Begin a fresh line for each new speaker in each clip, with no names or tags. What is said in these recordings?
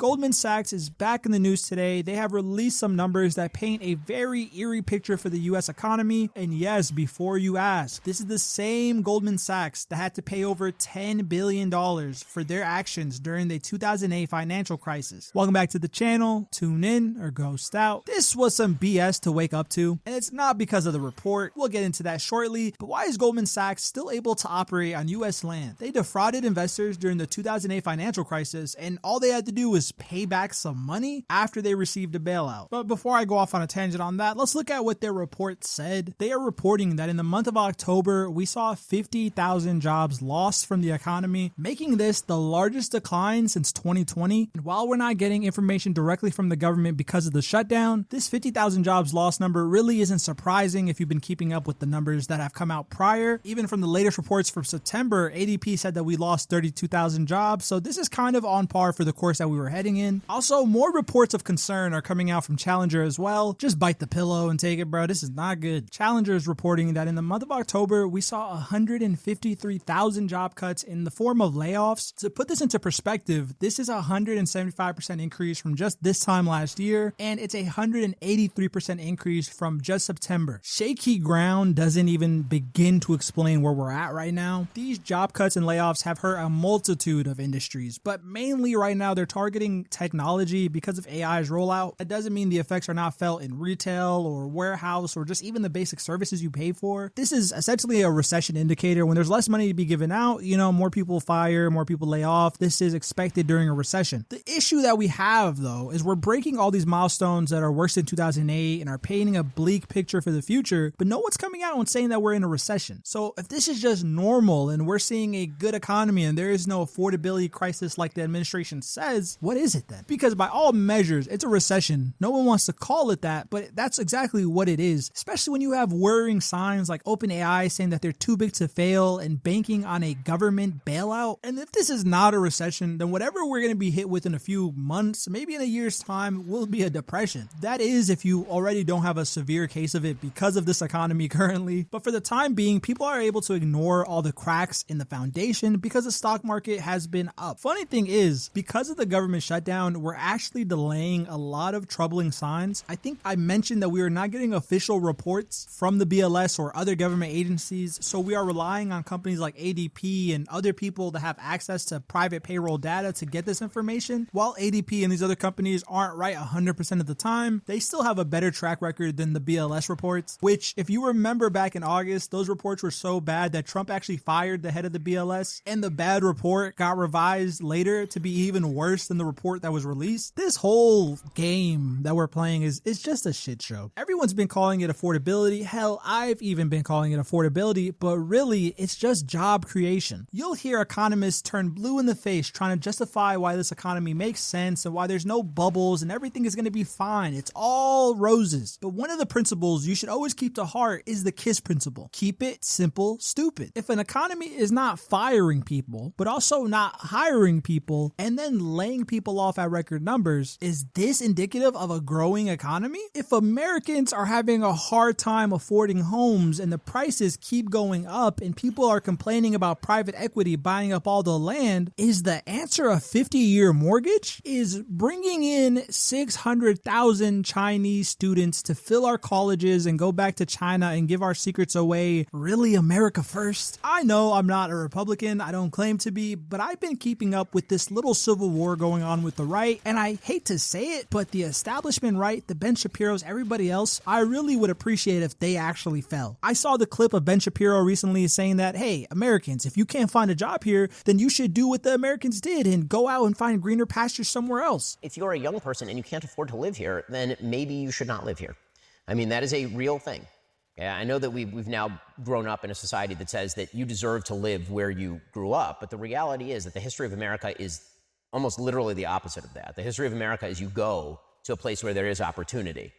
Goldman Sachs is back in the news today. They have released some numbers that paint a very eerie picture for the US economy. And yes, before you ask, this is the same Goldman Sachs that had to pay over $10 billion for their actions during the 2008 financial crisis. Welcome back to the channel. Tune in or ghost out. This was some BS to wake up to, and it's not because of the report. We'll get into that shortly, but why is Goldman Sachs still able to operate on US land? They defrauded investors during the 2008 financial crisis, and all they had to do was pay back some money after they received a bailout. But before I go off on a tangent on that, let's look at what their report said. They are reporting that in the month of October, we saw 50,000 jobs lost from the economy, making this the largest decline since 2020. And while we're not getting information directly from the government because of the shutdown, this 50,000 jobs lost number really isn't surprising if you've been keeping up with the numbers that have come out prior. Even from the latest reports from September, ADP said that we lost 32,000 jobs, so this is kind of on par for the course that we were heading in. Also, more reports of concern are coming out from Challenger as well. Just bite the pillow and take it, bro. This is not good. Challenger is reporting that in the month of October, we saw 153,000 job cuts in the form of layoffs. To put this into perspective, this is a 175% increase from just this time last year, and it's a 183% increase from just September. Shaky ground doesn't even begin to explain where we're at right now. These job cuts and layoffs have hurt a multitude of industries, but mainly right now they're targeting technology because of AI's rollout. That doesn't mean the effects are not felt in retail or warehouse or just even the basic services you pay for. This is essentially a recession indicator. When there's less money to be given out, more people fire, more people lay off. This is expected during a recession. The issue that we have though is we're breaking all these milestones that are worse than 2008 and are painting a bleak picture for the future, but no one's coming out and saying that we're in a recession. So if this is just normal and we're seeing a good economy and there is no affordability crisis like the administration says, what is it then? Because by all measures, it's a recession. No one wants to call it that, but that's exactly what it is, especially when you have worrying signs like OpenAI saying that they're too big to fail and banking on a government bailout. And if this is not a recession, then whatever we're going to be hit with in a few months, maybe in a year's time, will be a depression. That is if you already don't have a severe case of it because of this economy currently. But for the time being, people are able to ignore all the cracks in the foundation because the stock market has been up. Funny thing is, because of the government shutdown, we're actually delaying a lot of troubling signs. I think I mentioned that we are not getting official reports from the BLS or other government agencies, so we are relying on companies like ADP and other people that have access to private payroll data to get this information. While ADP and these other companies aren't right 100% of the time, they still have a better track record than the BLS reports, which if you remember back in August, those reports were so bad that Trump actually fired the head of the BLS, and the bad report got revised later to be even worse than the report that was released. This whole game that we're playing is just a shit show. Everyone's been calling it affordability. Hell, I've even been calling it affordability, but really it's just job creation. You'll hear economists turn blue in the face trying to justify why this economy makes sense and why there's no bubbles and everything is going to be fine. It's all roses. But one of the principles you should always keep to heart is the KISS principle. Keep it simple, stupid. If an economy is not firing people, but also not hiring people, and then laying people off at record numbers, is this indicative of a growing economy? If Americans are having a hard time affording homes and the prices keep going up and people are complaining about private equity buying up all the land, is the answer a 50-year mortgage? Is bringing in 600,000 Chinese students to fill our colleges and go back to China and give our secrets away really America first? I know I'm not a Republican, I don't claim to be, but I've been keeping up with this little civil war going on with the right, and I hate to say it, but the establishment right, the Ben Shapiro's, everybody else, I really would appreciate if they actually fell. I saw the clip of Ben Shapiro recently saying that, hey, Americans, if you can't find a job here, then you should do what the Americans did and go out and find greener pastures somewhere else.
If you're a young person and you can't afford to live here, then maybe you should not live here. I mean, that is a real thing. Yeah, I know that we've now grown up in a society that says that you deserve to live where you grew up, but the reality is that the history of America is almost literally the opposite of that. The history of America is you go to a place where there is opportunity.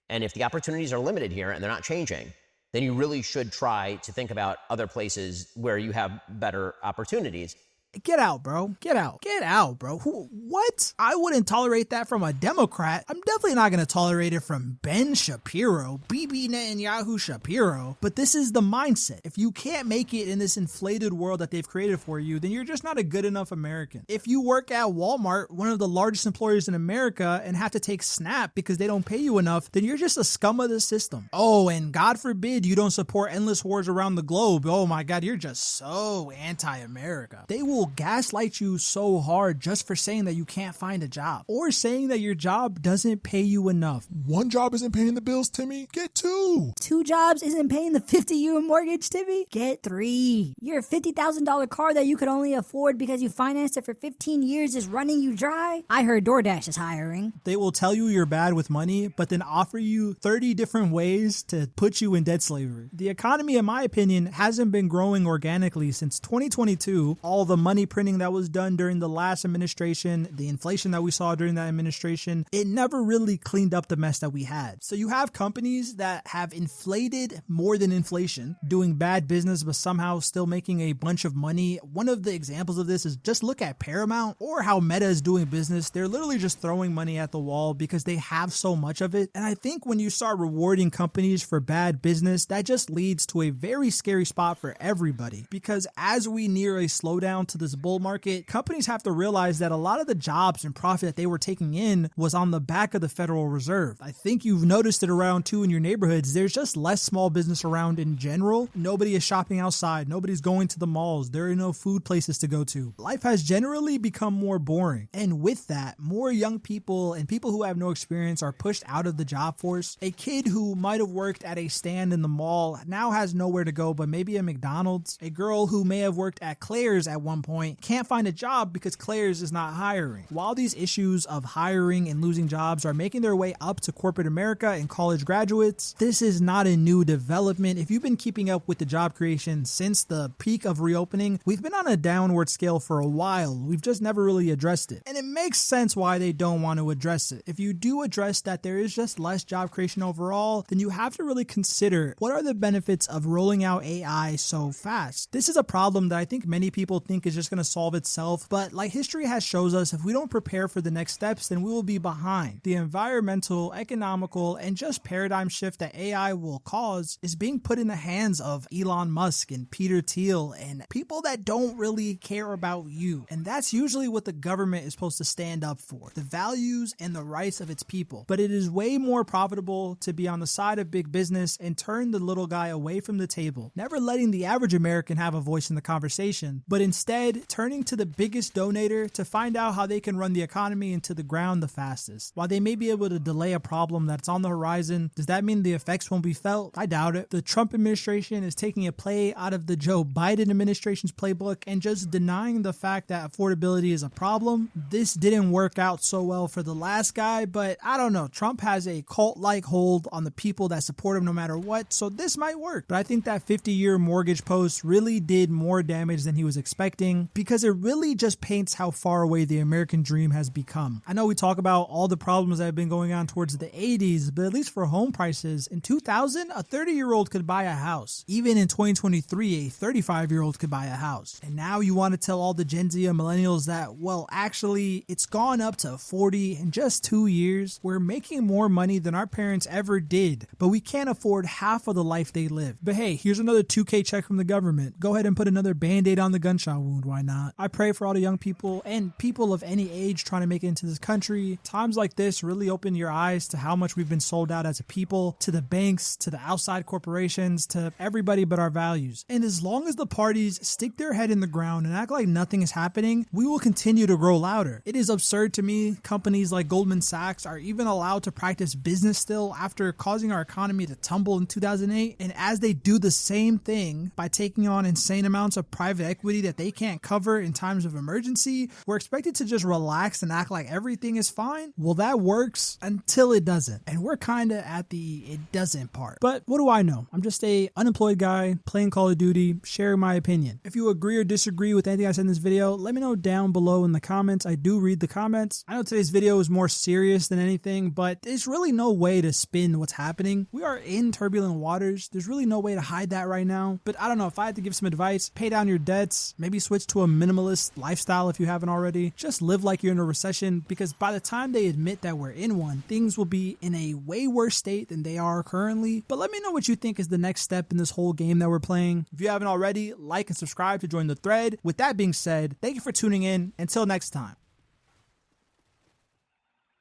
And if the opportunities are limited here and they're not changing, then you really should try to think about other places where you have better opportunities.
Get out, bro. Get out. Get out, bro. What? I wouldn't tolerate that from a Democrat. I'm definitely not going to tolerate it from Ben Shapiro, Bibi Netanyahu Shapiro. But this is the mindset. If you can't make it in this inflated world that they've created for you, then you're just not a good enough American. If you work at Walmart, one of the largest employers in America, and have to take SNAP because they don't pay you enough, then you're just a scum of the system. Oh, and God forbid you don't support endless wars around the globe. Oh my God, you're just so anti-America. They will gaslight you so hard just for saying that you can't find a job or saying that your job doesn't pay you enough.
One job isn't paying the bills, Timmy. Get two.
Two jobs isn't paying the 50-year mortgage, Timmy. Get three. Your $50,000 car that you could only afford because you financed it for 15 years is running you dry. I heard DoorDash is hiring.
They will tell you you're bad with money, but then offer you 30 different ways to put you in debt slavery. The economy, in my opinion, hasn't been growing organically since 2022. All the money printing that was done during the last administration, the inflation that we saw during that administration, it never really cleaned up the mess that we had. So you have companies that have inflated more than inflation, doing bad business but somehow still making a bunch of money. One of the examples of this is just look at Paramount or how Meta is doing business. They're literally just throwing money at the wall because they have so much of it. And I think when you start rewarding companies for bad business, that just leads to a very scary spot for everybody. Because as we near a slowdown to this bull market, companies have to realize that a lot of the jobs and profit that they were taking in was on the back of the Federal Reserve. I think you've noticed it around too in your neighborhoods. There's just less small business around in general. Nobody is shopping outside. Nobody's going to the malls. There are no food places to go to. Life has generally become more boring. And with that, more young people and people who have no experience are pushed out of the job force. A kid who might have worked at a stand in the mall now has nowhere to go but maybe a McDonald's. A girl who may have worked at Claire's at one point can't find a job because Claire's is not hiring. While these issues of hiring and losing jobs are making their way up to corporate America and college graduates, this is not a new development. If you've been keeping up with the job creation since the peak of reopening, we've been on a downward scale for a while. We've just never really addressed it. And it makes sense why they don't want to address it. If you do address that there is just less job creation overall, then you have to really consider what are the benefits of rolling out AI so fast. This is a problem that I think many people think is just going to solve itself, but like history has shows us, if we don't prepare for the next steps, then we will be behind. The environmental, economical, and just paradigm shift that AI will cause is being put in the hands of Elon Musk and Peter Thiel and people that don't really care about you. And that's usually what the government is supposed to stand up for, the values and the rights of its people. But it is way more profitable to be on the side of big business and turn the little guy away from the table, never letting the average American have a voice in the conversation, but instead turning to the biggest donator to find out how they can run the economy into the ground the fastest. While they may be able to delay a problem that's on the horizon, does that mean the effects won't be felt? I doubt it. The Trump administration is taking a play out of the Joe Biden administration's playbook and just denying the fact that affordability is a problem. This didn't work out so well for the last guy, but I don't know. Trump has a cult-like hold on the people that support him no matter what, so this might work. But I think that 50-year mortgage post really did more damage than he was expecting because it really just paints how far away the American dream has become. I know we talk about all the problems that have been going on towards the 80s, but at least for home prices, in 2000, a 30-year-old could buy a house. Even in 2023, a 35-year-old could buy a house. And now you want to tell all the Gen Z and millennials that, well, actually, it's gone up to 40 in just 2 years. We're making more money than our parents ever did, but we can't afford half of the life they live. But hey, here's another 2K check from the government. Go ahead and put another Band-Aid on the gunshot wound, why not? I pray for all the young people and people of any age trying to make it into this country. Times like this really open your eyes to how much we've been sold out as a people, to the banks, to the outside corporations, to everybody but our values. And as long as the parties stick their head in the ground and act like nothing is happening, we will continue to grow louder. It is absurd to me companies like Goldman Sachs are even allowed to practice business still after causing our economy to tumble in 2008. And as they do the same thing by taking on insane amounts of private equity that they can't cover in times of emergency, we're expected to just relax and act like everything is fine. Well, that works until it doesn't. And we're kind of at the it doesn't part. But what do I know? I'm just a unemployed guy playing Call of Duty, sharing my opinion. If you agree or disagree with anything I said in this video, let me know down below in the comments. I do read the comments. I know today's video is more serious than anything, but there's really no way to spin what's happening. We are in turbulent waters. There's really no way to hide that right now. But I don't know, if I had to give some advice, pay down your debts, maybe switch switch to a minimalist lifestyle if you haven't already. Just live like you're in a recession, because by the time they admit that we're in one, things will be in a way worse state than they are currently. But let me know what you think is the next step in this whole game that we're playing. If you haven't already, like and subscribe to join the thread. With that being said, thank you for tuning in. Until next time.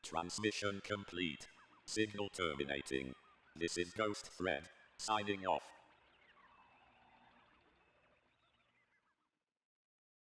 Transmission complete. Signal terminating. This is Ghost Thread, signing off.